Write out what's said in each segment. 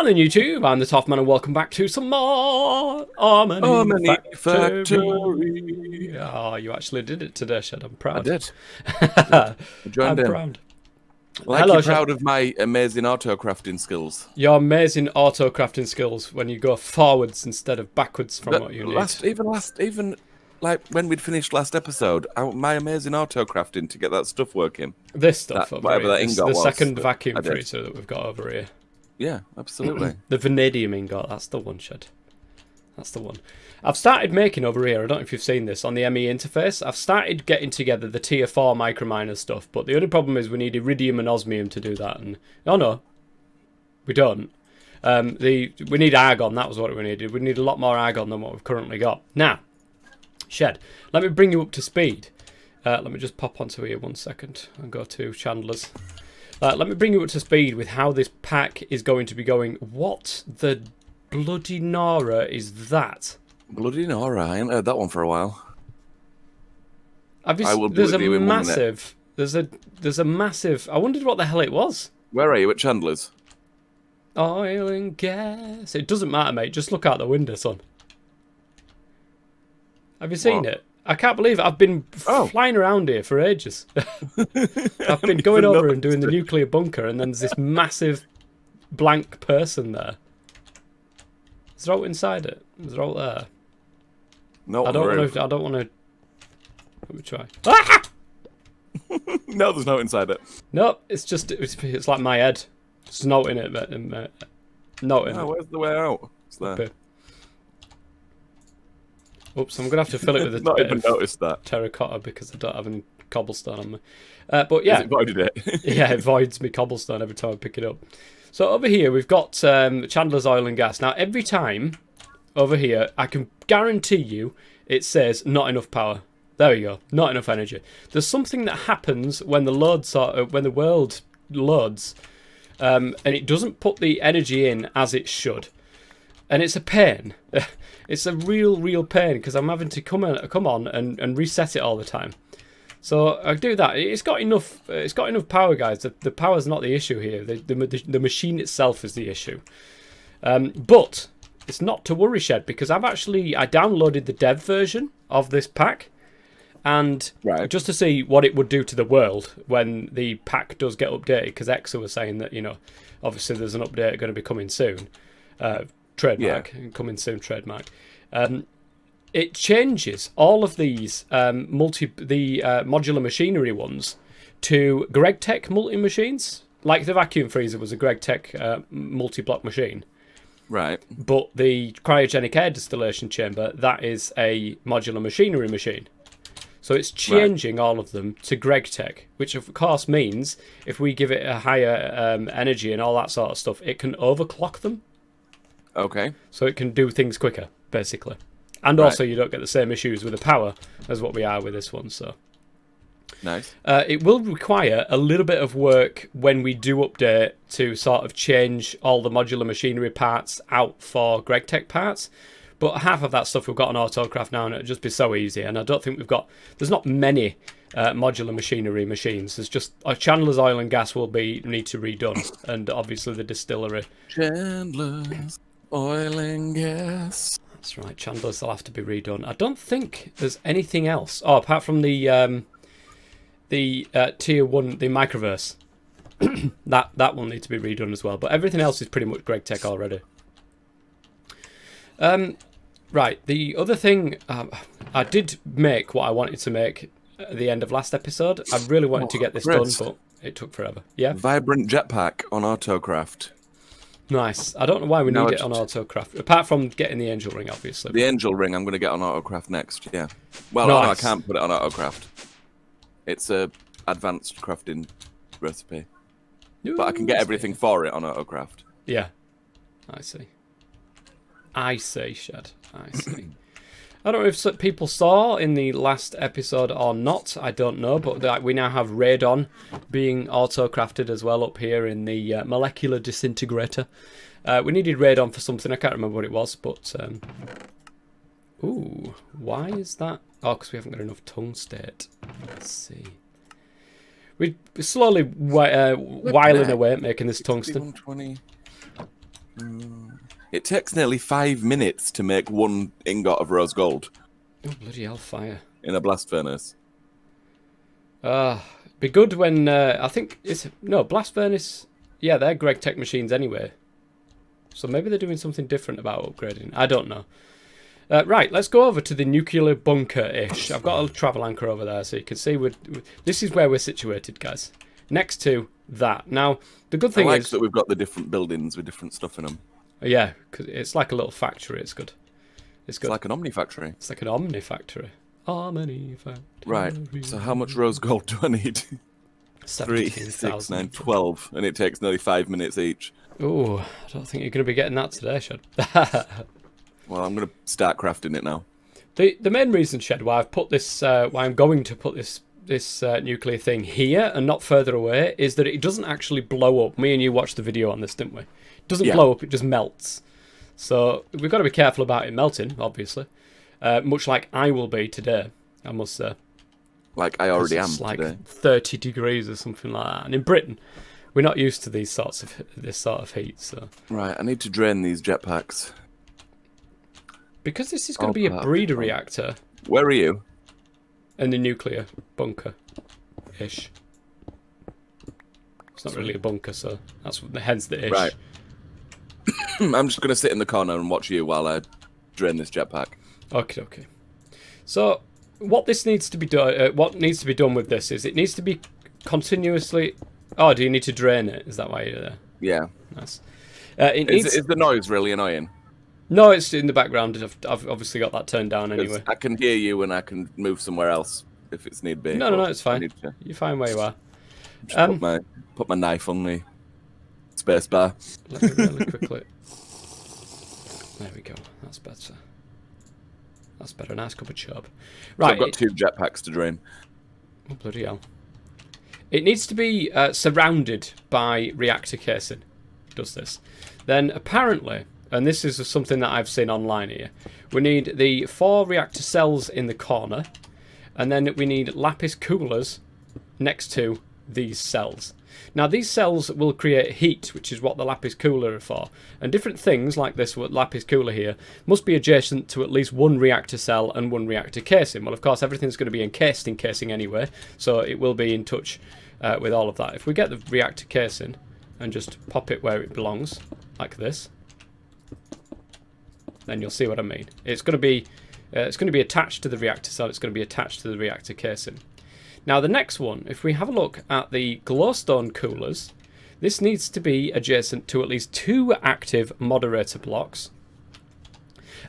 Hello YouTube, I'm the Tough Man and welcome back to some more Omnifactory. Oh, you actually did it today, Shed. I'm proud. I did. I joined I'm in. proud. Like Hello, you're Shed. proud of my amazing auto-crafting skills. Your amazing auto-crafting skills when you go forwards instead of backwards from what you need. Even like when we'd finished last episode, my amazing auto-crafting to get that stuff working. This stuff over whatever here, that ingot the was second that vacuum I did. freezer that we've got over here. Yeah, absolutely. The vanadium ingot, that's the one, Shed. That's the one. I've started making over here, I don't know if you've seen this, on the ME interface, I've started getting together the tier 4 microminer stuff, but the only problem is we need iridium and osmium to do that, and... Oh no, we don't. We need argon, that was what we needed. We need a lot more argon than what we've currently got. Now, Shed, let me bring you up to speed. Let me just pop onto here 1 second and go to Chandler's. Let me bring you up to speed with how this pack is going to be going. What the bloody Nora is that? Bloody Nora, I ain't heard that one for a while. I will there's a massive. There's a massive. I wondered what the hell it was. Where are you at Chandler's? Oil and gas. It doesn't matter, mate. Just look out the window, son. Have you seen it? I can't believe it. I've been flying around here for ages. I've been going over and doing the nuclear bunker, and then there's this massive blank person there. Is there out inside it? Is there out there? No, I don't want to. Let me try. Ah! No, there's no inside it. Nope, it's like my head. Just noting it, noting it. Where's the way out? It's there. Okay. Oops, I'm gonna have to fill it with a Not bit even of noticed that terracotta because I don't have any cobblestone on me. But yeah, it voided it. Yeah, it voids me cobblestone every time I pick it up. So over here we've got Chandler's oil and gas. Now every time over here, I can guarantee you it says not enough power. There you go, not enough energy. There's something that happens when the world loads, and it doesn't put the energy in as it should, and it's a pain. It's a real pain because I'm having to come on and reset it all the time. So I do that. It's got enough power, guys. The power's not the issue here. The machine itself is the issue. But it's not to worry, Shed, because I downloaded the dev version of this pack, and just to see what it would do to the world when the pack does get updated. Because Exa was saying that obviously there's an update going to be coming soon. Trademark, coming soon, trademark. It changes all of these modular machinery ones to GregTech multi-machines. Like the vacuum freezer was a GregTech multi-block machine. Right. But the cryogenic air distillation chamber, that is a modular machinery machine. So it's changing all of them to GregTech, which of course means if we give it a higher energy and all that sort of stuff, it can overclock them. Okay. So it can do things quicker, basically. And also you don't get the same issues with the power as what we are with this one. So nice. It will require a little bit of work when we do update to sort of change all the modular machinery parts out for GregTech parts. But half of that stuff we've got on Autocraft now, and it'll just be so easy. And I don't think there's not many modular machinery machines. There's just Chandler's oil and gas will need to redone, and obviously the distillery. Chandler's oil and gas. That's right, Chandler's will have to be redone. I don't think there's anything else. Oh, apart from the tier 1, the microverse. that will need to be redone as well. But everything else is pretty much GregTech already. Right, the other thing, I did make what I wanted to make at the end of last episode. I really wanted to get this done, but it took forever. Yeah? Vibrant jetpack on Autocraft. Nice. I don't know why we need it on Autocraft, apart from getting the angel ring, obviously. The angel ring I'm going to get on Autocraft next, yeah. Well, nice. No, I can't put it on Autocraft. It's a advanced crafting recipe. But I can get everything for it on Autocraft. Yeah. I see. I see, Shed. I see. I don't know if people saw in the last episode or not. I don't know, but we now have Radon being auto-crafted as well up here in the molecular disintegrator. We needed Radon for something. I can't remember what it was, but... Ooh, why is that? Oh, because we haven't got enough tungstate. Let's see. We're slowly whiling away at making this tungsten. 120. It takes nearly 5 minutes to make 1 ingot of rose gold Oh, bloody hell, fire. in a blast furnace. Be good when, I think, no, blast furnace, yeah, they're Greg Tech machines anyway. So maybe they're doing something different about upgrading. I don't know. Right, let's go over to the nuclear bunker-ish. I've got a travel anchor over there so you can see this is where we're situated, guys. Next to that. Now, the good thing is that we've got the different buildings with different stuff in them. Yeah, because it's like a little factory. It's good. It's good. It's like an Omnifactory. It's like an Omnifactory. Omnifactory. Right, so how much rose gold do I need? 3, 6, 9, 12. And it takes nearly 5 minutes each. Oh, I don't think you're going to be getting that today, Shed. Well, I'm going to start crafting it now. The main reason, Shed, why I've put this, why I'm going to put this nuclear thing here and not further away, is that it doesn't actually blow up. Me and you watched the video on this, didn't we? It doesn't blow up, it just melts. So we've got to be careful about it melting, obviously. Much like I will be today, I must say. Like I already am like today. 30 degrees or something like that. And in Britain, we're not used to this sort of heat. So right, I need to drain these jetpacks. Because this is going to be a breeder reactor. Where are you? In the nuclear bunker-ish. It's not really a bunker, so that's hence the ish. Right. I'm just going to sit in the corner and watch you while I drain this jetpack. Okay. So what this needs to be done, what needs to be done with this is it needs to be continuously. Oh, do you need to drain it? Is that why you're there? Yeah. Nice. Is the noise really annoying? No, it's in the background. I've obviously got that turned down anyway. I can hear you and I can move somewhere else if it's need be. No, it's fine. You're fine where you are. Just put my knife on the space bar. Let me really quickly. There we go. That's better. That's better. Nice cup of chub. Right. So I've got 2 jetpacks to drain. Oh, bloody hell. It needs to be surrounded by reactor casing. Does this. Then apparently, and this is something that I've seen online here, we need the 4 reactor cells in the corner, and then we need lapis coolers next to these cells. Now these cells will create heat, which is what the lapis cooler are for, and different things like this lapis cooler here must be adjacent to at least 1 reactor cell and 1 reactor casing. Well, of course everything's going to be encased in casing anyway, so it will be in touch with all of that. If we get the reactor casing and just pop it where it belongs, like this, then you'll see what I mean. It's going to be attached to the reactor cell. It's going to be attached to the reactor casing. Now the next one, if we have a look at the glowstone coolers, this needs to be adjacent to at least 2 active moderator blocks.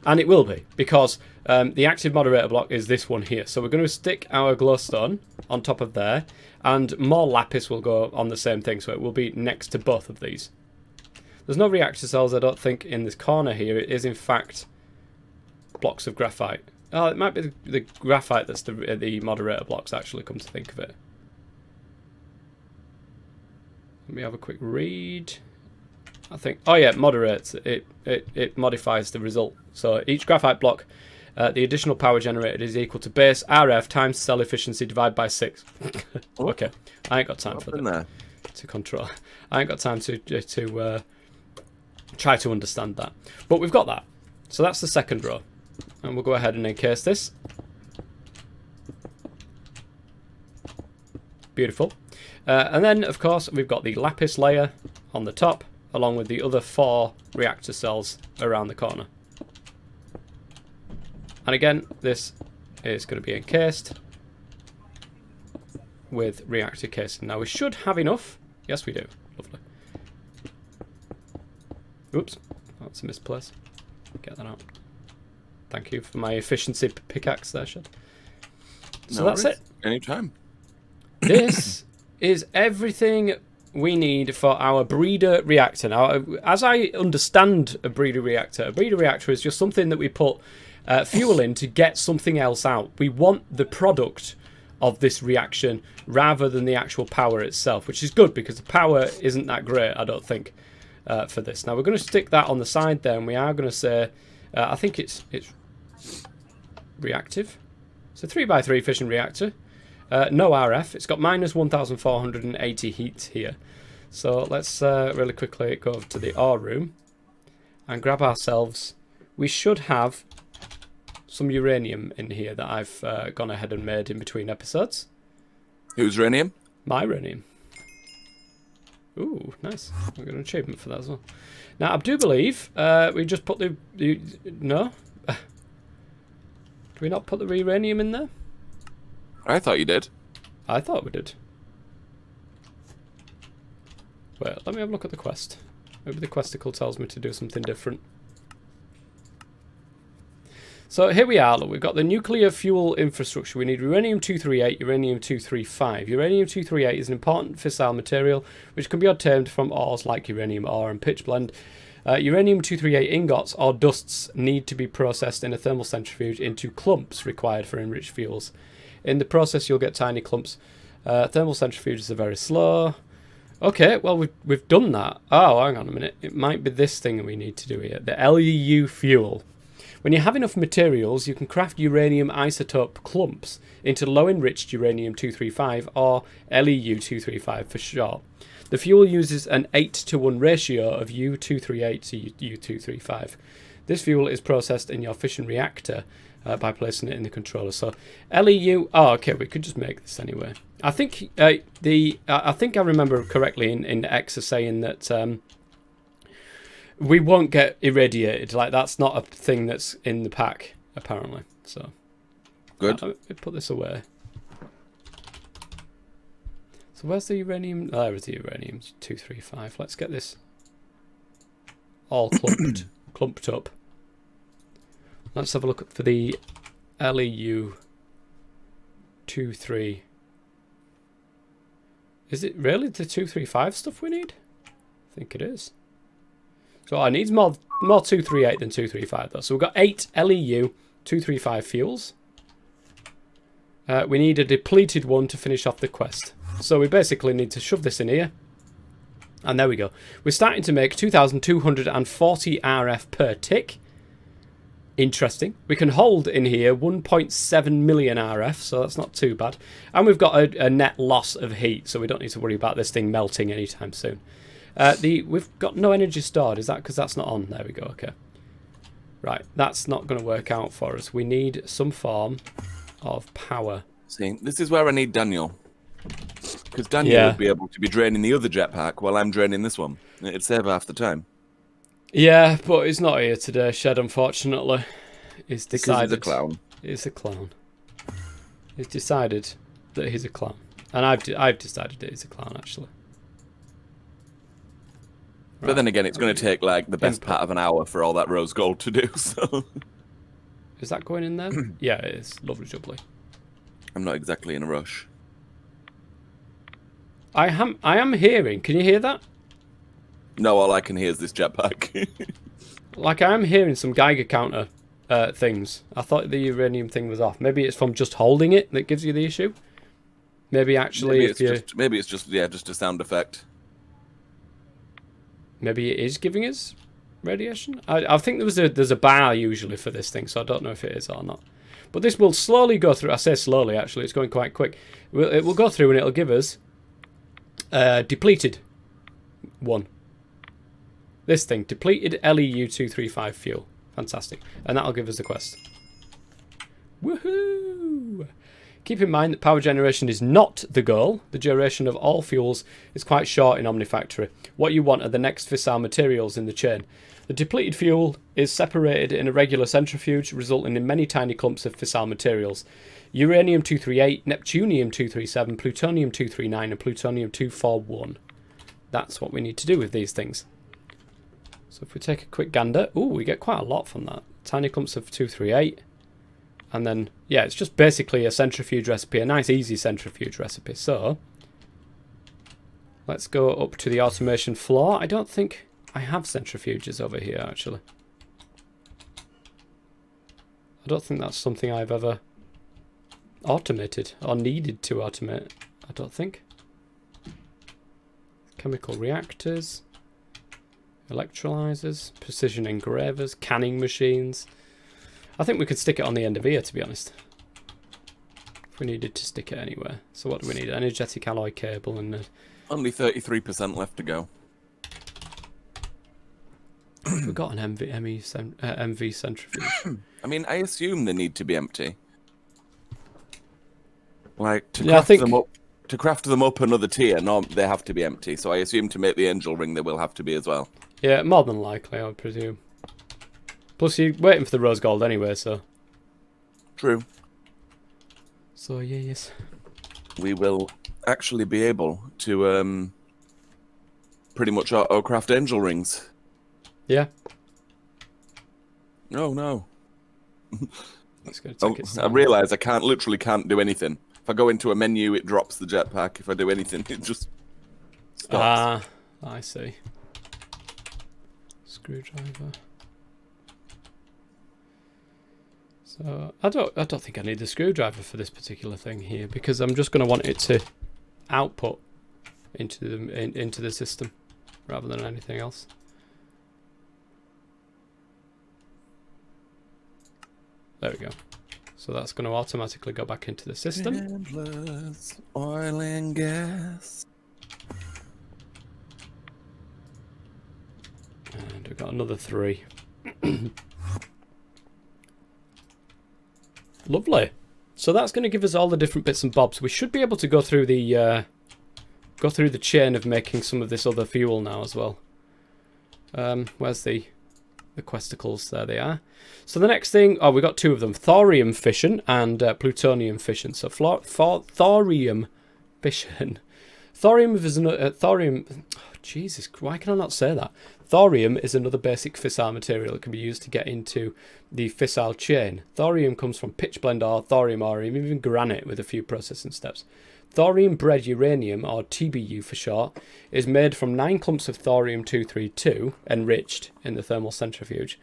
And it will be, because the active moderator block is this one here. So we're going to stick our glowstone on top of there, and more lapis will go on the same thing, so it will be next to both of these. There's no reactor cells, I don't think, in this corner here. It is, in fact, blocks of graphite. Oh, it might be the graphite that's the moderator blocks, actually, come to think of it. Let me have a quick read. I think, oh yeah, it moderates. It modifies the result. So each graphite block, the additional power generated is equal to base RF times cell efficiency divided by 6. Okay, I ain't got time for that to control. I ain't got time to try to understand that. But we've got that. So that's the second row. And we'll go ahead and encase this. Beautiful. And then, of course, we've got the lapis layer on the top, along with the other 4 reactor cells around the corner. And again, this is going to be encased with reactor casing. Now, we should have enough. Yes, we do. Lovely. Oops. That's a misplace. Get that out. Thank you for my efficiency pickaxe there, Shed. So no, that's it. Anytime. This is everything we need for our breeder reactor. Now, as I understand a breeder reactor is just something that we put fuel in to get something else out. We want the product of this reaction rather than the actual power itself, which is good because the power isn't that great, I don't think, for this. Now, we're going to stick that on the side there, and we are going to say, I think it's reactive. It's a 3x3 fission reactor. No RF. It's got minus 1480 heat here. So let's really quickly go over to the ore room. and grab ourselves. We should have some uranium in here that I've gone ahead and made in between episodes. Whose uranium? My uranium. Ooh, nice. We got an achievement for that as well. Now, I do believe we just put the no? Do we not put the uranium in there? I thought you did. I thought we did. Wait, let me have a look at the quest. Maybe the questicle tells me to do something different. So here we are. Look, we've got the nuclear fuel infrastructure. We need uranium-238, uranium-235. Uranium-238 is an important fissile material which can be obtained from ores like uranium ore and pitch blende. Uranium-238 ingots or dusts need to be processed in a thermal centrifuge into clumps required for enriched fuels. In the process, you'll get tiny clumps. Thermal centrifuges are very slow. Okay, well, we've done that. Oh, hang on a minute. It might be this thing we need to do here. The LEU fuel. When you have enough materials, you can craft uranium isotope clumps into low-enriched uranium-235 or LEU-235 for short. The fuel uses an 8-to-1 ratio of U-238 to U-235. This fuel is processed in your fission reactor by placing it in the controller. So LEU. Oh, okay. We could just make this anyway. I think I think I remember correctly in X saying that we won't get irradiated. Like, that's not a thing that's in the pack apparently. So good. Let me put this away. So where's the uranium? Oh, there is the uranium 235. Let's get this all clumped up. Let's have a look for the LEU 23. Is it really the 235 stuff we need? I think it is. So I need more 238 than 235 though. So we've got 8 LEU 235 fuels. We need a depleted one to finish off the quest. So we basically need to shove this in here. And there we go. We're starting to make 2,240 RF per tick. Interesting. We can hold in here 1.7 million RF, so that's not too bad. And we've got a net loss of heat, so we don't need to worry about this thing melting anytime soon. We've got no energy stored. Is that because that's not on? There we go. Okay. Right. That's not going to work out for us. We need some form of power. See, this is where I need Daniel. Because Daniel would be able to be draining the other jetpack while I'm draining this one. It'd save half the time. Yeah, but he's not here today, Shed, unfortunately. He's decided... Because he's a clown. He's a clown. He's decided that he's a clown. And I've decided that he's a clown, actually. Right. But then again, it's going to take, like, the best part of an hour for all that rose gold to do, so... Is that going in there? Yeah, it is. Lovely jubbly. I'm not exactly in a rush. I am hearing... Can you hear that? No, all I can hear is this jetpack. Like, I am hearing some Geiger counter things. I thought the uranium thing was off. Maybe it's from just holding it that gives you the issue. Maybe actually, maybe it's just just a sound effect. Maybe it is giving us radiation. I think there's a bar usually for this thing, so I don't know if it is or not. But this will slowly go through. I say slowly, actually. It's going quite quick. It will go through and it'll give us depleted one. This thing, depleted LEU-235 fuel. Fantastic. And that'll give us the quest. Woohoo! Keep in mind that power generation is not the goal. The duration of all fuels is quite short in Omnifactory. What you want are the next fissile materials in the chain. The depleted fuel is separated in a regular centrifuge, resulting in many tiny clumps of fissile materials. Uranium-238, Neptunium-237, Plutonium-239, and Plutonium-241. That's what we need to do with these things. So if we take a quick gander, ooh, we get quite a lot from that. Tiny clumps of 238. And then, yeah, it's just basically a centrifuge recipe, a nice easy centrifuge recipe. So, let's go up to the automation floor. I don't think I have centrifuges over here, actually. I don't think that's something I've ever automated or needed to automate. I don't think. Chemical reactors. Electrolyzers, precision engravers, canning machines. I think we could stick it on the end of here, to be honest. If we needed to stick it anywhere. So what do we need? Energetic alloy cable and... Only 33% left to go. We've got an MV centrifuge. I mean, I assume they need to be empty. Like to Yeah, I craft think them up. To craft them up another tier, no, they have to be empty. So I assume to make the angel ring, they will have to be as well. yeah, more than likely, I would presume. Plus, you're waiting for the rose gold anyway, so. True. So yes. We will actually be able to pretty much auto-craft angel rings. Yeah. Oh no. It's going to take its I time. realise I literally can't do anything. If I go into a menu, it drops the jetpack. If I do anything, it just stops. Ah, I see. Screwdriver. So I don't think I need the screwdriver for this particular thing here, because I'm just going to want it to output into the system rather than anything else. There we go. So that's going to automatically go back into the system. Endless oil and gas. And we've got another 3. Lovely. So that's going to give us all the different bits and bobs. We should be able to go through the chain of making some of this other fuel now as well. Where's the questicles? There they are. So the next thing, we got 2 of them: thorium fission and plutonium fission. So thorium fission. Thorium is thorium. Oh, Jesus, why can I not say that? Thorium is another basic fissile material that can be used to get into the fissile chain. Thorium comes from pitchblende ore, thorium ore, and even granite with a few processing steps. Thorium-bred uranium, or TBU for short, is made from 9 clumps of thorium-232, enriched in the thermal centrifuge.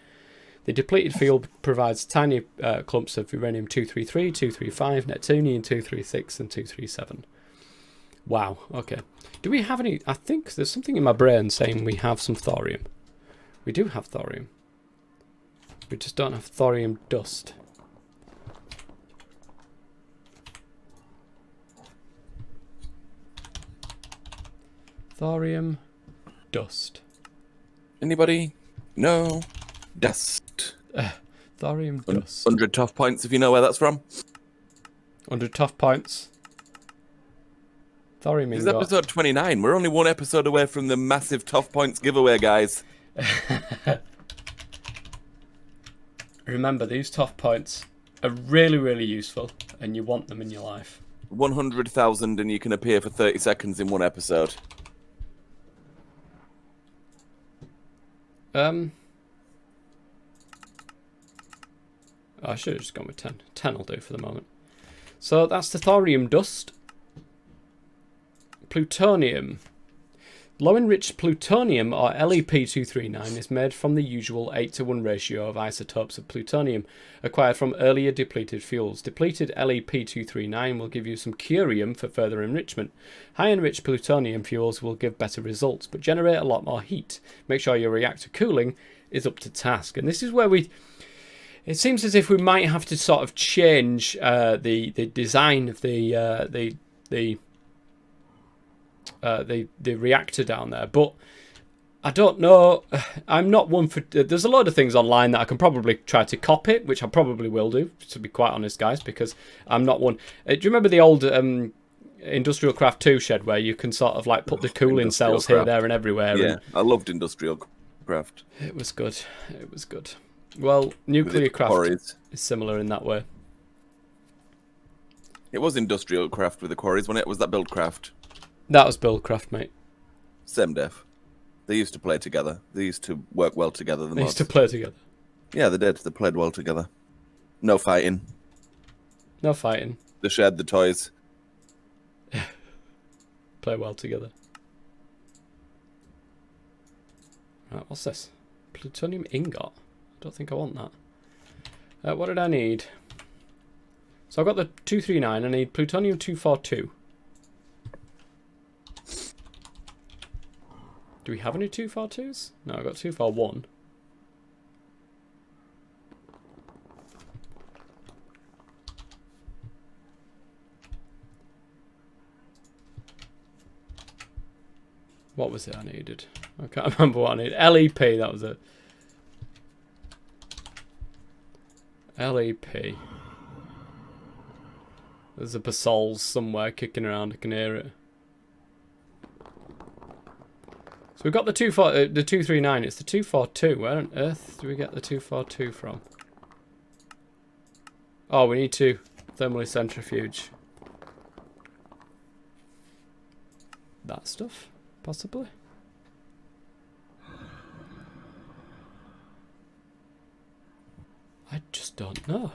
The depleted fuel provides tiny clumps of uranium-233, 235, neptunium-236, and 237. Wow, okay. Do we have any... I think there's something in my brain saying we have some thorium. We do have thorium. We just don't have thorium dust. Thorium dust. Anybody? No. Dust. Thorium dust. 100 tough points if you know where that's from. 100 tough points. Thorium This is ingot. episode 29. We're only 1 episode away from the massive tough points giveaway, guys. Remember, these tough points are really, really useful, and you want them in your life. 100,000 and you can appear for 30 seconds in 1 episode. I should have just gone with 10. 10 will do for the moment. So that's the thorium dust. Plutonium. Low-enriched plutonium, or LEP-239, is made from the usual 8:1 ratio of isotopes of plutonium acquired from earlier depleted fuels. Depleted LEP-239 will give you some curium for further enrichment. High-enriched plutonium fuels will give better results, but generate a lot more heat. Make sure your reactor cooling is up to task. And this is where it seems as if we might have to sort of change the design of the reactor down there, but I don't know. I'm not one for... There's a lot of things online that I can probably try to copy, which I probably will do, to be quite honest, guys, because I'm not one... Do you remember the old Industrial Craft 2 shed where you can sort of like put the cooling cells here, there and everywhere? Yeah, I loved Industrial Craft. It was good. It was good. Well, Nuclear Craft is similar in that way. It was Industrial Craft with the quarries, wasn't it? Was that Buildcraft? That was Buildcraft, mate. Same def. They used to play together. They used to work well together. They used to play together. Yeah, they did. They played well together. No fighting. No fighting. They shared the toys. Play well together. Right, what's this? Plutonium ingot. I don't think I want that. What did I need? So I've got the 239. I need plutonium 242. Do we have any 242s? No, I've got 241. What was it I needed? I can't remember what I needed. LEP, that was it. LEP. There's a basalt somewhere kicking around. I can hear it. So we've got the 239. It's the 242. Where on earth do we get the 242 from? Oh, we need to thermally centrifuge that stuff, possibly. I just don't know.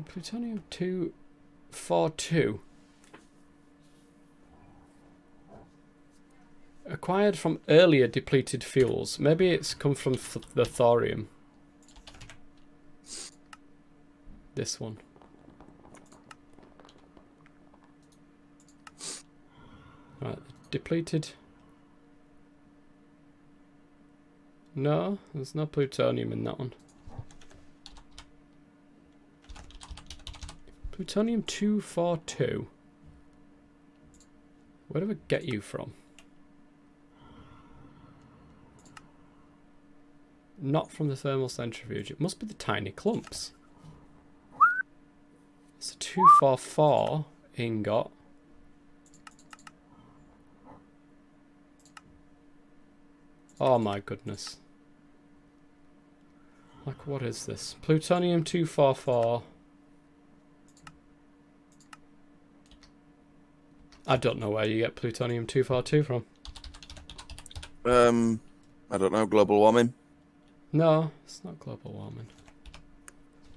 Plutonium 242. Acquired from earlier depleted fuels. Maybe it's come from the thorium. This one. Right, depleted. No, there's no plutonium in that one. Plutonium 242. Where do we get you from? Not from the thermal centrifuge. It must be the tiny clumps. It's a 244 ingot. Oh my goodness. Like, what is this? Plutonium 244. I don't know where you get plutonium 242 from. I don't know, global warming. No, it's not global warming.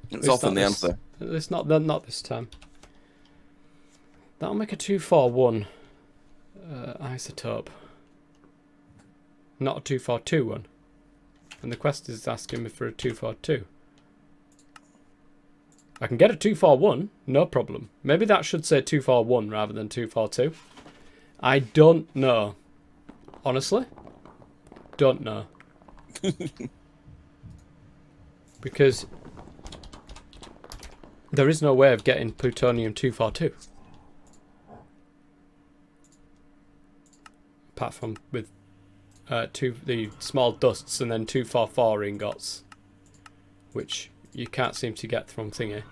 It's often the answer. It's not this time. That'll make a 241 isotope. Not a 242 one. And the quest is asking me for a 242. I can get a 241, no problem. Maybe that should say 241 rather than 242. I don't know. Honestly, don't know. Because there is no way of getting plutonium 242. Apart from with the small dusts and then 244 ingots, which you can't seem to get from thingy.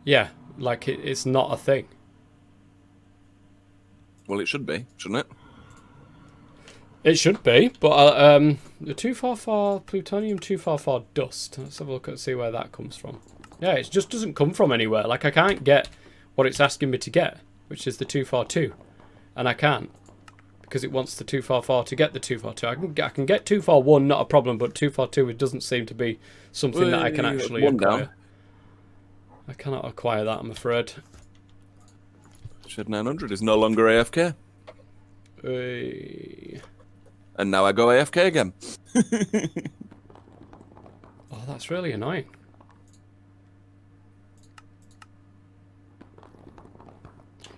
Yeah, like it's not a thing. Well, it should be, shouldn't it? It should be, but the 244 plutonium 244 dust. Let's have a look and see where that comes from. Yeah, it just doesn't come from anywhere. Like, I can't get what it's asking me to get, which is the 242, and I can't because it wants the 244 to get the 242. I can get 241, not a problem, but 242 it doesn't seem to be something that I can actually acquire. Down. I cannot acquire that, I'm afraid. Shed 900 is no longer AFK. And now I go AFK again. Oh, that's really annoying.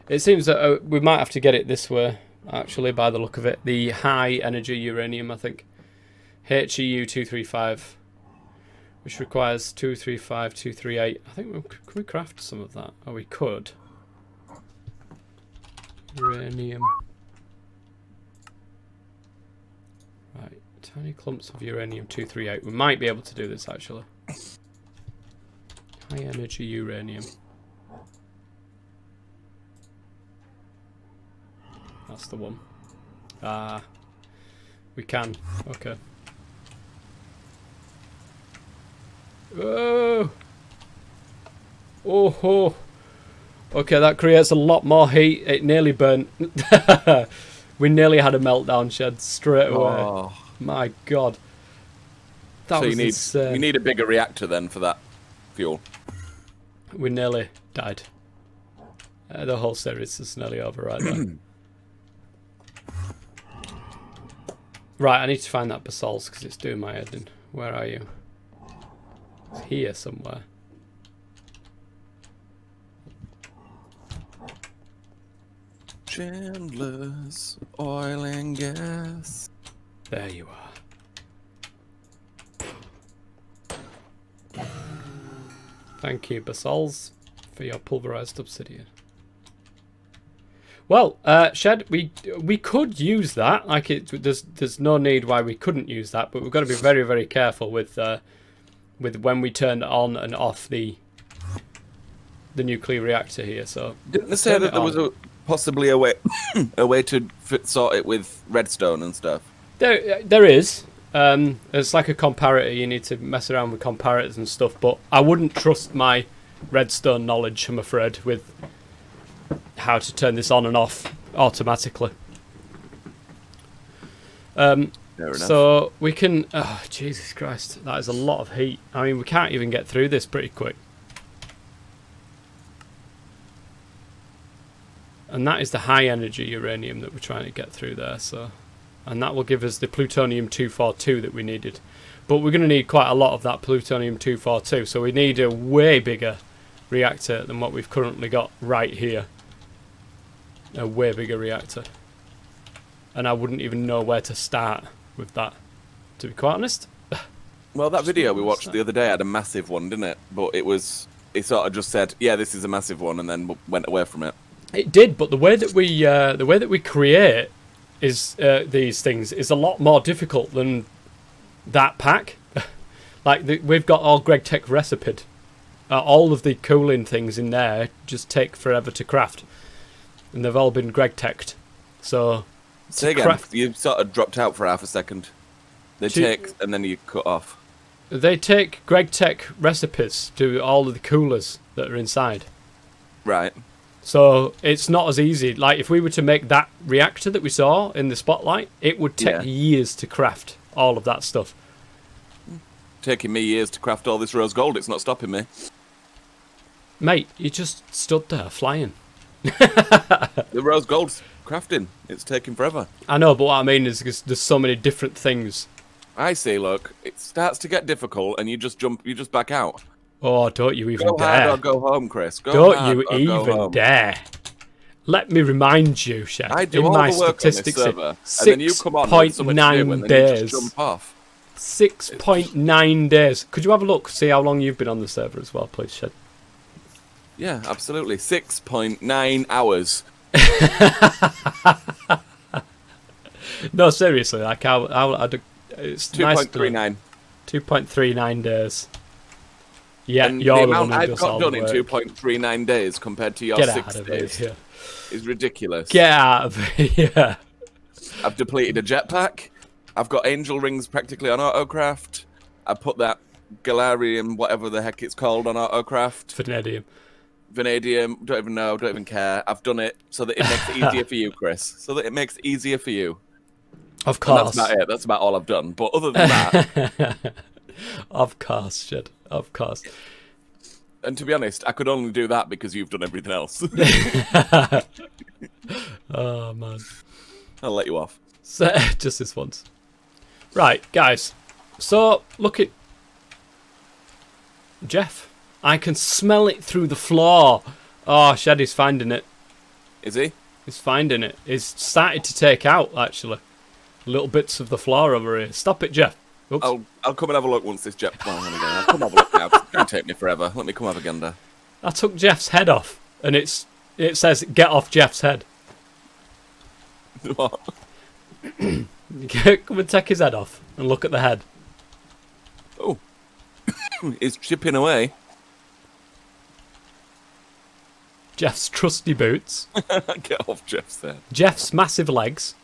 It seems that we might have to get it this way, actually, by the look of it. The high energy uranium, I think. HEU 235, which requires 235, 238. I think can we craft some of that? Oh, we could. Uranium. Right, tiny clumps of uranium 238. We might be able to do this, actually. High energy uranium. That's the one. Ah, we can. Okay. Oh! Oh ho! Okay, that creates a lot more heat. It nearly burnt. We nearly had a meltdown shed straight away. Oh. My God. That was insane. You need a bigger reactor then for that fuel. We nearly died. The whole series is nearly over right there. Right, I need to find that basalt because it's doing my head in. Where are you? It's here somewhere. Chandler's oil and gas. There you are. Thank you, basalts, for your pulverized obsidian. Well, Shed, we could use that. Like there's no need why we couldn't use that, but we've got to be very, very careful with when we turn on and off the nuclear reactor here. So Didn't they say that there was possibly a way to sort it with redstone and stuff? There is. It's like a comparator. You need to mess around with comparators and stuff, but I wouldn't trust my redstone knowledge, I'm afraid, with how to turn this on and off automatically. So we can... Oh, Jesus Christ. That is a lot of heat. I mean, we can't even get through this pretty quick. And that is the high energy uranium that we're trying to get through there. So, and that will give us the plutonium-242 that we needed. But we're going to need quite a lot of that plutonium-242. So we need a way bigger reactor than what we've currently got right here. A way bigger reactor. And I wouldn't even know where to start with that, to be quite honest. Well, that video we watched the other day had a massive one, didn't it? But it sort of just said, yeah, this is a massive one, and then went away from it. It did, but the way that we create is these things is a lot more difficult than that pack. We've got all GregTech recipe. All of the cooling things in there just take forever to craft, and they've all been GregTeched. So say again, you sort of dropped out for half a second. They take and then you cut off. They take GregTech recipes to all of the coolers that are inside. Right. So it's not as easy. Like if we were to make that reactor that we saw in the spotlight, it would take years to craft all of that stuff. Taking me years to craft all this rose gold. It's not stopping me. Mate, you just stood there flying. The rose gold's crafting. It's taking forever. I know, but what I mean is there's so many different things. I see, look. It starts to get difficult and you just back out. Oh, don't you even go dare. Hard or go home, Chris. Don't you even dare. Let me remind you, Shad. I do in all my the work statistics, on this server, and then you come on with so much new, and then you just jump off. 6.9 days. Could you have a look, see how long you've been on the server as well, please, Shad? Yeah, absolutely. 6.9 hours. No, seriously, like it's 2.39. 2.39 days. Yeah, and you're the the amount one who I've does got all done the in work. 2.39 days compared to your Get 6 out of days here. is ridiculous. Get out of here. I've depleted a jetpack. I've got angel rings practically on Autocraft. I put that Galarium, whatever the heck it's called, on Autocraft. Vanadium, don't even know, don't even care. I've done it so that it makes it easier for you, Chris. So that it makes it easier for you. Of course. And that's about it. That's about all I've done. But other than that... Of course, Jed. Of course. And to be honest, I could only do that because you've done everything else. Oh, man. I'll let you off. So, just this once. Right, guys. So, look at... Jeff. I can smell it through the floor. Oh, Shaddy's finding it. Is he? He's finding it. He's started to take out, actually. Little bits of the floor over here. Stop it, Jeff. Oops. I'll come and have a look once this jet... Well, I'll come have a look now. It's going to take me forever. Let me come have a gander. I took Jeff's head off, and it says, get off Jeff's head. What? Come and take his head off, and look at the head. Oh. It's chipping away. Jeff's trusty boots. Get off Jeff's head. Jeff's massive legs.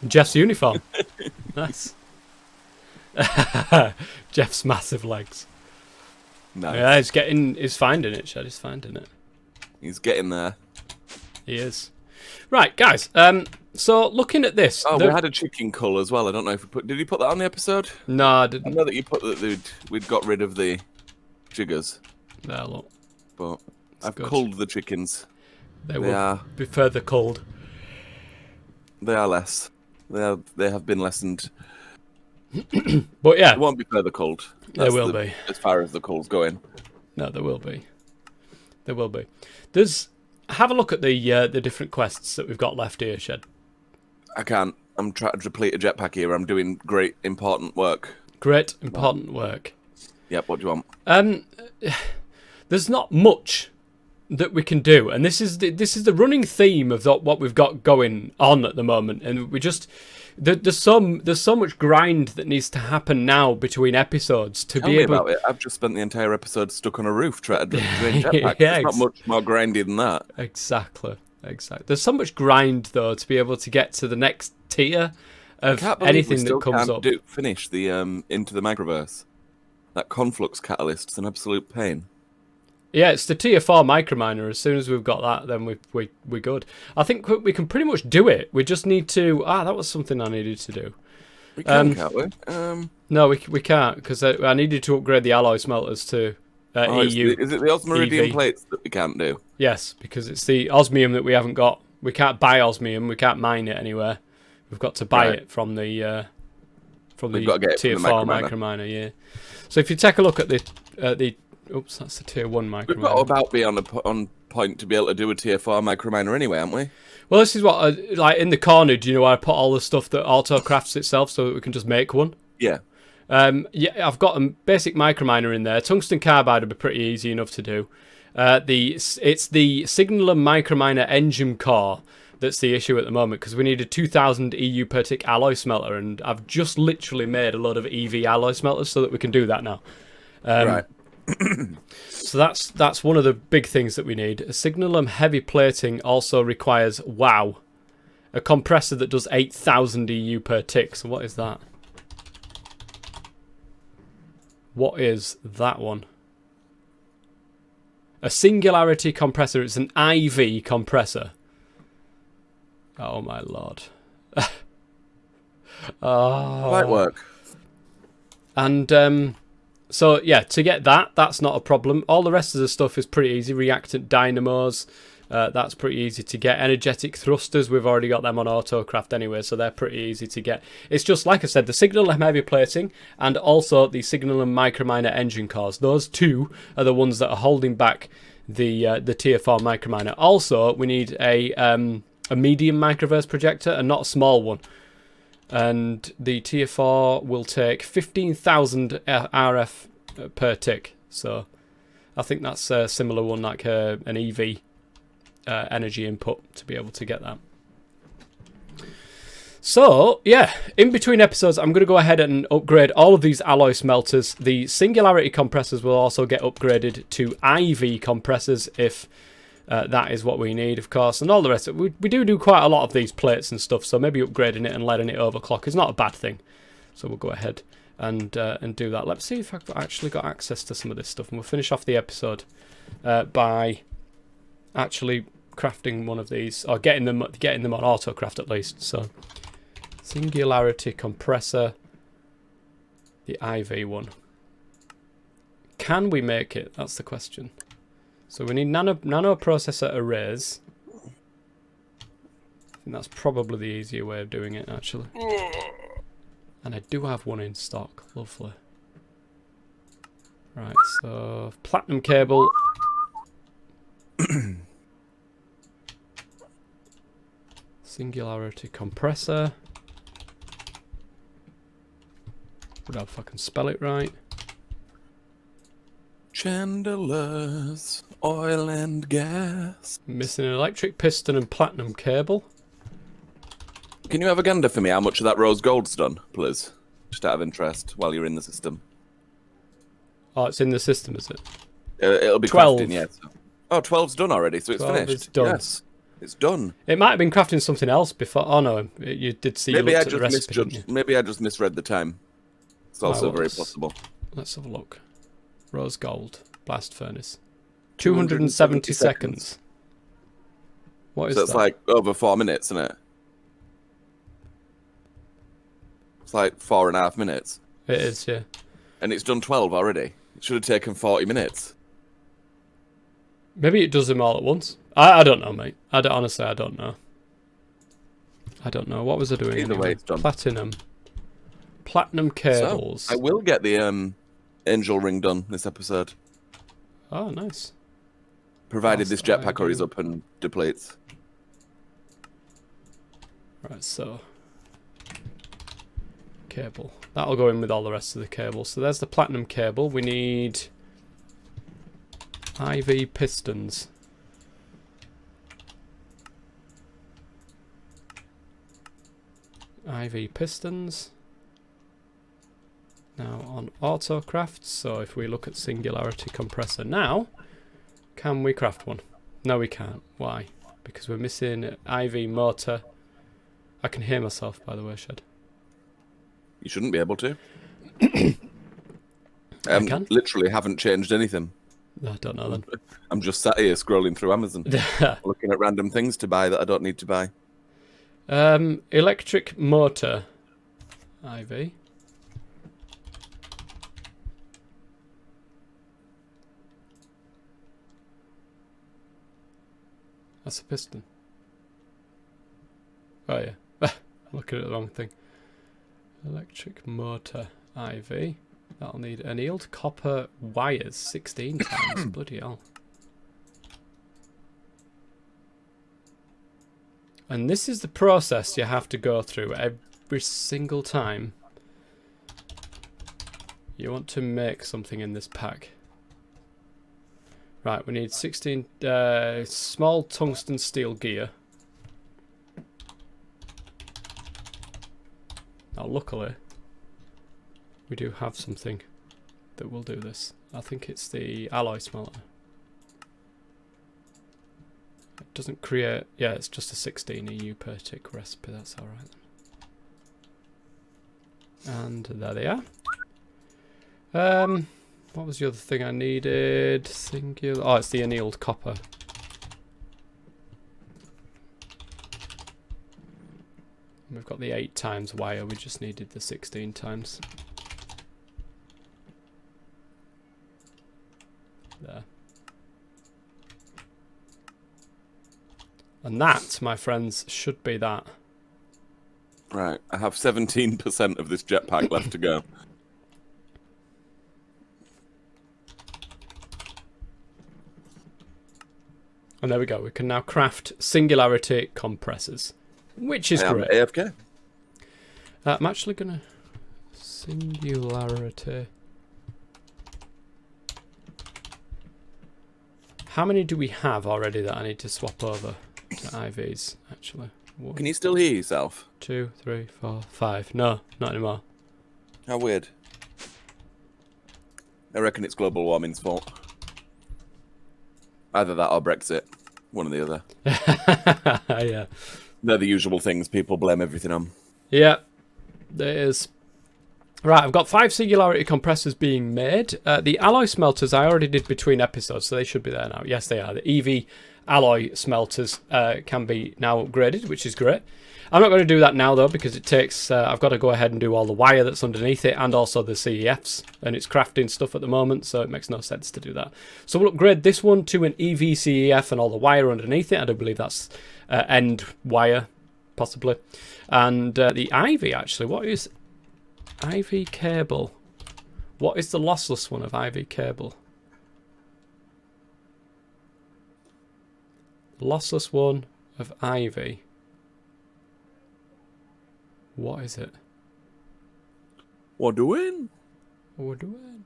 And Jeff's uniform. Nice. Jeff's massive legs. Nice. Yeah, he's finding it, Shed. He's finding it. He's getting there. He is. Right, guys. So looking at this, we had a chicken cull as well. I don't know if did you put that on the episode? No, I didn't. I know that you put that we'd got rid of the jiggers. There, look. But I've good. culled the chickens. They will be further culled. They are less. They have been lessened. But yeah, they won't be further culled. They will be. As far as the cull's going. No, there will be. There will be. Have a look at the different quests that we've got left here, Shed. I can't. I'm trying to deplete a jetpack here. I'm doing great important work. Great important work. Yep. What do you want? There's not much that we can do, and this is the running theme of what we've got going on at the moment, and we just there's so much grind that needs to happen now between episodes to Tell be me able. about it. I've just spent the entire episode stuck on a roof trying to drain jetpacks. Yeah, It's not much more grindy than that. Exactly. There's so much grind though to be able to get to the next tier of anything that comes up. Finish the Into the Microverse. That conflux catalyst is an absolute pain. Yeah, it's the tier 4 microminer. As soon as we've got that, then we're good. I think we can pretty much do it. We just need to... that was something I needed to do. We can, can't we? No, we can't, because I needed to upgrade the alloy smelters to EU. Is it the osmiridium plates that we can't do? Yes, because it's the osmium that we haven't got. We can't tier 4 microminer anywhere. We've got to buy it from the tier 4 microminer, yeah. So if you take a look at the oops, that's the tier 1 microminer. We've got to about be on point to be able to do a tier 4 microminer anyway, haven't we? Well, this is what like in the corner. Do you know where I put all the stuff that Autocrafts itself, so that we can just make one? Yeah. Yeah, I've got a basic microminer in there. Tungsten carbide would be pretty easy enough to do. It's the Signaler microminer engine core that's the issue at the moment, because we need a 2000 EU per tick alloy smelter, and I've just literally made a lot of EV alloy smelters so that we can do that now. Right. So that's one of the big things that we need. A Signalum heavy plating also requires a compressor that does 8000 EU per tick. So what is that? What is that one? A Singularity Compressor. It's an IV compressor. Oh my lord. Might work. And so yeah, to get that's not a problem. All the rest of the stuff is pretty easy. Reactant dynamos, that's pretty easy to get. Energetic thrusters, we've already got them on Autocraft anyway, so they're pretty easy to get. It's just, like I said, the Signalum heavy plating and also the Signalum microminer engine cores. Those two are the ones that are holding back the tier 4 microminer. Also, we need a medium microverse projector and not a small one. And the tier 4 will take 15,000 RF per tick. So I think that's a similar one, like an EV energy input, to be able to get that. So, yeah, in between episodes, I'm going to go ahead and upgrade all of these alloy smelters. The Singularity compressors will also get upgraded to IV compressors if that is what we need, of course, and all the rest. We do quite a lot of these plates and stuff, so maybe upgrading it and letting it overclock is not a bad thing. So we'll go ahead and do that. Let's see if I've actually got access to some of this stuff, and we'll finish off the episode by actually crafting one of these, or getting them on Autocraft at least. So Singularity compressor, the IV one. Can we make it? That's the question. So we need nano processor arrays. I think that's probably the easier way of doing it, actually. And I do have one in stock. Lovely. Right, so platinum cable. Singularity compressor. Would if I can spell it right. Chandeliers, oil and gas. Missing an electric piston and platinum cable. Can you have a gander for me how much of that rose gold's done, please? Just out of interest, while you're in the system. Oh, it's in the system, is it? It'll be 12. crafting, yes. Oh, 12's done already, so it's 12 finished. is done. Yes, it's done. It might have been crafting something else before. Oh no, you did see. Maybe you I looked at the just recipe, didn't misjudged. you? Maybe I just misread the time. It's also very let's- possible. Let's have a look. Rose gold blast furnace. 270 seconds. What is So it's that? like over 4 minutes, isn't it? It's like 4.5 minutes. It is, yeah. And it's done 12 already. It should have taken 40 minutes. Maybe it does them all at once. I don't know, mate. Honestly, I don't know. I don't know. What was I doing? Either anyway? way, it's done. Platinum cables. So, I will get the angel ring done this episode. Oh, nice. Provided this Whilst I jetpack hurries do- up and depletes. Right, so cable. That'll go in with all the rest of the cables. So there's the platinum cable. We need IV pistons. IV pistons. Now on Autocraft, so if we look at Singularity Compressor now, can we craft one? No, we can't. Why? Because we're missing IV motor. I can hear myself, by the way, Shed. You shouldn't be able to. I can? Literally haven't changed anything. I don't know then. I'm just sat here scrolling through Amazon, looking at random things to buy that I don't need to buy. Electric motor. IV. That's a piston. Oh yeah. Looking at the wrong thing. Electric motor IV. That'll need annealed copper wires 16 times. Bloody hell. And this is the process you have to go through every single time you want to make something in this pack. Right, we need 16 small tungsten steel gear. Now luckily we do have something that will do this. I think it's the alloy smelter. It doesn't create... Yeah, it's just a 16 EU per tick recipe, that's alright. And there they are. What was the other thing I needed? Oh, it's the annealed copper. We've got the 8 times wire, we just needed the 16 times. There. And that, my friends, should be that. Right, I have 17% of this jetpack left to go. And there we go, we can now craft Singularity Compressors, which is great. AFK. I'm actually going to... Singularity... How many do we have already that I need to swap over to IVs, actually? 1, Can you still hear yourself? 2, 3, 4, 5. No, not anymore. How weird. I reckon it's global warming's fault. Either that or Brexit. One or the other. Yeah. They're the usual things people blame everything on. Yeah, there is. Right, I've got 5 Singularity Compressors being made. The alloy smelters I already did between episodes, so they should be there now. Yes, they are. The EV alloy smelters can be now upgraded, which is great. I'm not going to do that now, though, because it takes... I've got to go ahead and do all the wire that's underneath it and also the CEFs, and it's crafting stuff at the moment, so it makes no sense to do that. So we'll upgrade this one to an EV CEF and all the wire underneath it. I do believe that's end wire, possibly. And the IV, actually, what is... IV cable. What is the lossless one of IV cable? Lossless one of IV. What is it? What doing? What doing?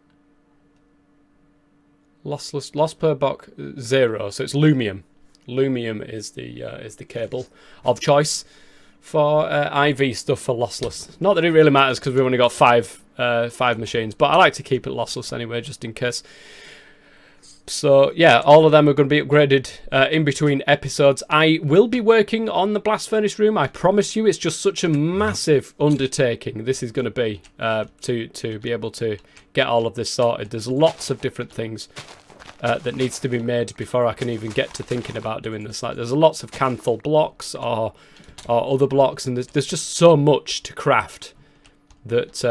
Lossless, loss per box 0. So it's Lumium. Lumium is the cable of choice for IV stuff for lossless. Not that it really matters because we've only got 5 machines, but I like to keep it lossless anyway, just in case. So yeah, all of them are going to be upgraded in between episodes. I will be working on the blast furnace room. I promise you, it's just such a massive undertaking. This is going to be to be able to get all of this sorted. There's lots of different things that needs to be made before I can even get to thinking about doing this. Like there's lots of canthal blocks or other blocks, and there's just so much to craft that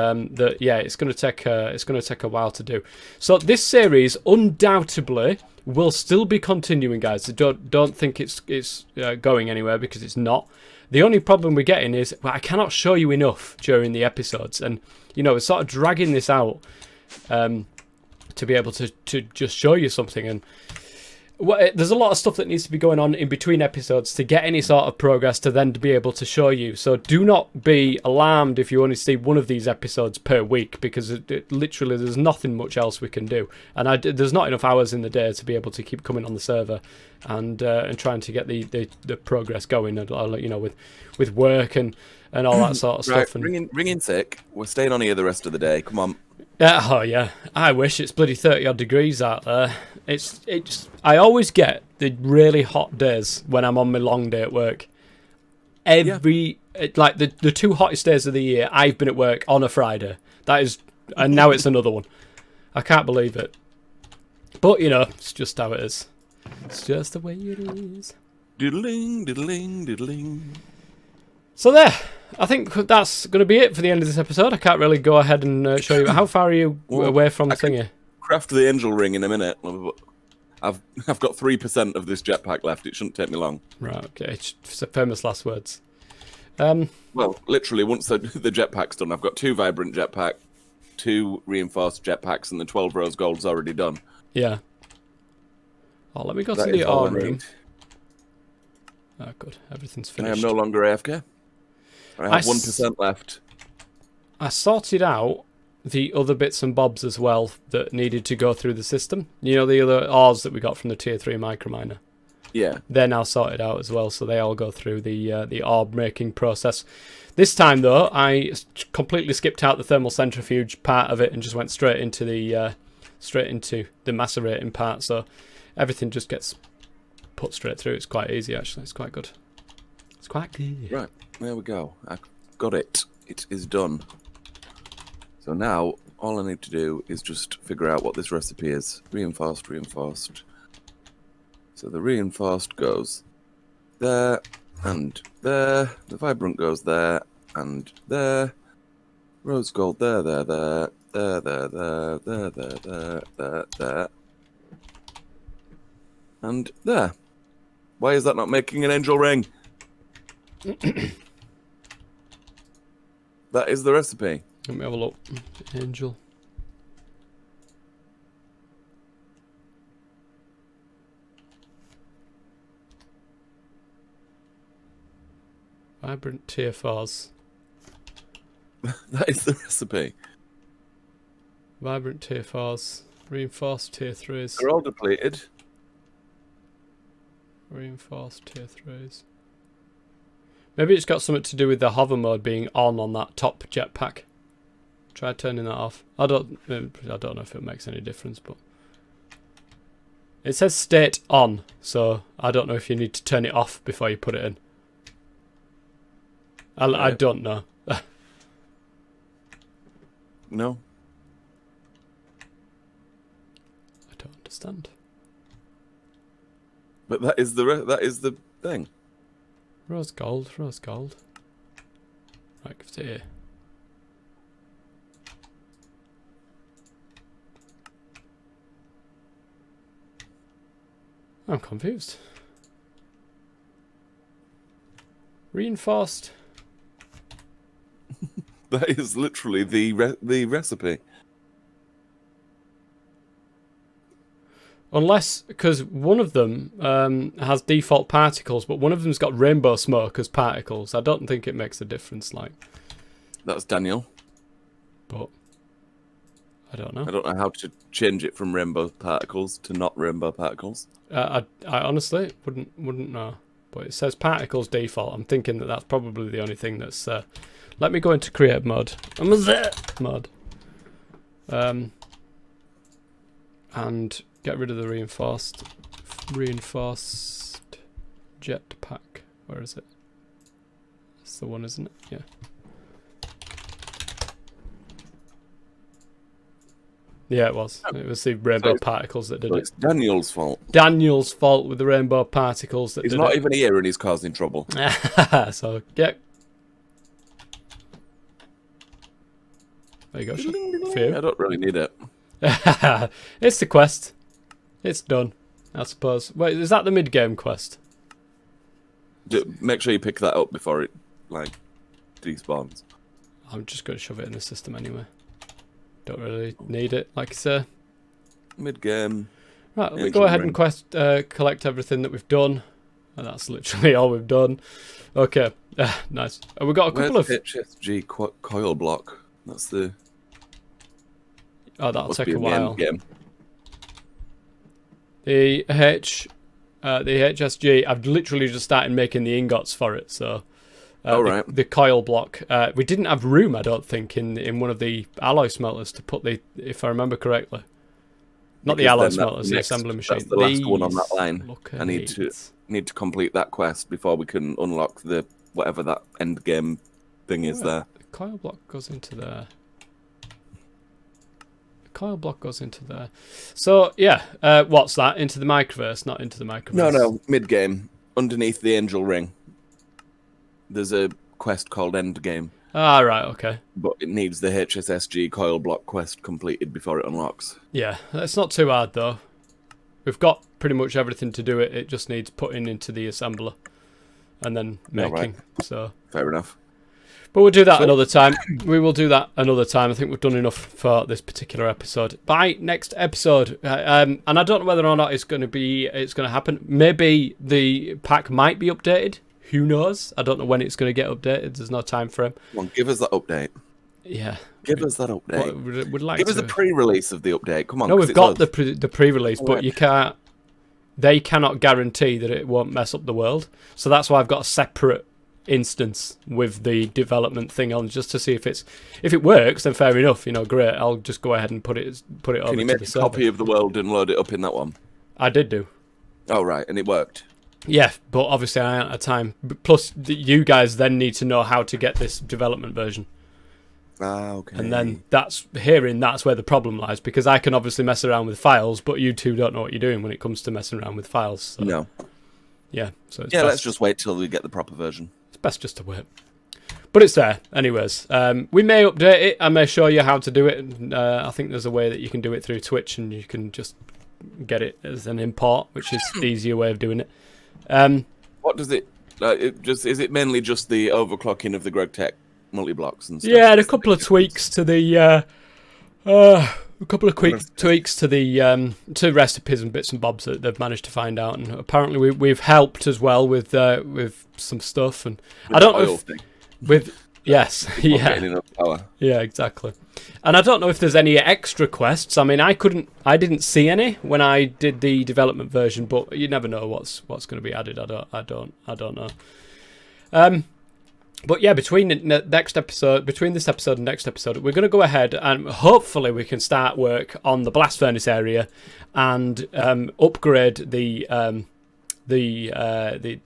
yeah, it's going to take a while to do. So this series undoubtedly will still be continuing, guys. Don't think it's going anywhere, because it's not. The only problem we're getting is, well, I cannot show you enough during the episodes, and you know, we're sort of dragging this out to be able to just show you something. And well, there's a lot of stuff that needs to be going on in between episodes to get any sort of progress to then be able to show you. So do not be alarmed if you only see one of these episodes per week, because literally there's nothing much else we can do. And there's not enough hours in the day to be able to keep coming on the server and trying to get the progress going, and you know, with work and all that sort of stuff. And ringing sick. We're staying on here the rest of the day. Come on. oh yeah, I wish. It's bloody 30 odd degrees out there. I always get the really hot days when I'm on my long day at work. Like the 2 hottest days of the year, I've been at work on a Friday. That is, and now it's another one. I can't believe it. But you know, it's just how it is. It's just the way it is. Diddling, diddling, diddling. So there, I think that's going to be it for the end of this episode. I can't really go ahead and show you. How far are you away from the thingy? Craft the angel ring in a minute. I've got 3% of this jetpack left. It shouldn't take me long. Right, okay. It's famous last words. Well, literally, once the jetpack's done, I've got 2 vibrant jetpack, 2 reinforced jetpacks, and the 12 rose gold's already done. Yeah. Oh, let me go to the ore room. Oh, good. Everything's finished. I am no longer AFK. I have 1% left. I sorted out the other bits and bobs as well that needed to go through the system. You know, the other ores that we got from the tier 3 microminer. Yeah. They're now sorted out as well, so they all go through the orb making process. This time, though, I completely skipped out the thermal centrifuge part of it and just went straight into the macerating part. So everything just gets put straight through. It's quite easy, actually. It's quite good. It's quite good. Right, there we go. I got it. It is done. So now, all I need to do is just figure out what this recipe is. Reinforced, reinforced. So the reinforced goes there and there. The vibrant goes there and there. Rose gold there, there, there. There, there, there, there, there, there, there, there. And there. Why is that not making an angel ring? That is the recipe. Let me have a look. Angel. Vibrant tier 4s. That is the recipe. Vibrant tier 4s. Reinforced tier 3s. They're all depleted. Reinforced tier 3s. Maybe it's got something to do with the hover mode being on that top jetpack. Try turning that off. I don't know if it makes any difference, but it says state on, so I don't know if you need to turn it off before you put it in. I don't know. No. I don't understand. But that is the thing. Rose gold, rose gold. Right, give it here. I'm confused. Reinforced. That is literally the recipe. Unless, because one of them has default particles, but one of them's got rainbow smoke as particles. I don't think it makes a difference, like. That's Daniel. But I don't know. I don't know how to change it from rainbow particles to not rainbow particles. I honestly wouldn't know. But it says particles default. I'm thinking that that's probably the only thing that's. Let me go into create mode. I'm there mode. And get rid of the reinforced jetpack. Where is it? That's the one, isn't it? Yeah. Yeah, it was. It was the rainbow particles that did it. It's Daniel's fault. Daniel's fault with the rainbow particles that did it. He's not even here and he's causing trouble. So, yeah. There you go. Few. I don't really need it. It's the quest. It's done, I suppose. Wait, is that the mid-game quest? Make sure you pick that up before it, like, despawns. I'm just going to shove it in the system anyway. Don't really need it, like I say. Mid-game. Right, we go ahead and collect everything that we've done. And that's literally all we've done. Okay, nice. And we've got a couple of... HSG coil block? That's the... Oh, that'll take a while. Game. The the HSG. I've literally just started making the ingots for it. So, right. the coil block. We didn't have room, I don't think, in one of the alloy smelters to put if I remember correctly. Not Because the alloy then smelters, the assembly machine. That's the last one on that line. Look I need to complete that quest before we can unlock the whatever that end game thing is there. The coil block goes into there. The coil block goes into there. So yeah, what's that? Into the microverse, not into the microverse. No, mid game, underneath the angel ring. There's a quest called end game. Ah, right, okay. But it needs the HSSG coil block quest completed before it unlocks. Yeah, it's not too hard though. We've got pretty much everything to do it. It just needs putting into the assembler and then making. Right. So fair enough. But we'll do that another time. We will do that another time. I think we've done enough for this particular episode. By next episode, and I don't know whether or not it's going to happen. Maybe the pack might be updated. Who knows? I don't know when it's going to get updated. There's no time frame. Come on, give us that update. Yeah. Give us that update. We'd like give us a pre-release of the update. Come on. No, we've got the pre-release, but you can't. They cannot guarantee that it won't mess up the world. So that's why I've got a separate instance with the development thing on, just to see if it works. Then fair enough. Great. I'll just go ahead and put it over to the server. Can you make a copy of the world and load it up in that one? I did do. Oh right, and it worked. Yeah, but obviously I ain't had time. Plus, you guys then need to know how to get this development version. Ah, okay. And then that's where the problem lies, because I can obviously mess around with files, but you two don't know what you're doing when it comes to messing around with files. So. No. Yeah. So it's let's just wait till we get the proper version. It's best just to wait. But it's there, anyways. We may update it. I may show you how to do it. I think there's a way that you can do it through Twitch, and you can just get it as an import, which is the easier way of doing it. What does it? Is it mainly just the overclocking of the Greg Tech multi-blocks and stuff? Yeah, and a couple of tweaks to the tweaks to the to recipes and bits and bobs that they've managed to find out, and apparently we've helped as well with some stuff. And with I don't know if, with yes, yeah, getting enough power. Yeah, exactly. And I don't know if there's any extra quests. I mean, I didn't see any when I did the development version, but you never know what's going to be added. I don't know. But yeah, between this episode and next episode, we're going to go ahead and hopefully we can start work on the blast furnace area and upgrade the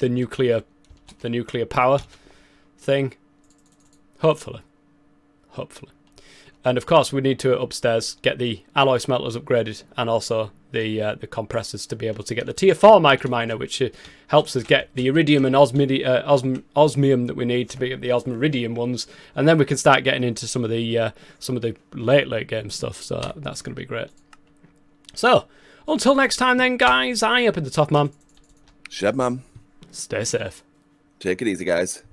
nuclear power thing. Hopefully. And of course, we need to upstairs get the alloy smelters upgraded, and also the compressors to be able to get the tier 4 microminer, which helps us get the iridium and osmium that we need to get the osmiridium ones, and then we can start getting into some of the late game stuff. So that's going to be great. So until next time, then, guys. I up in the top, man. Shed, man. Stay safe. Take it easy, guys.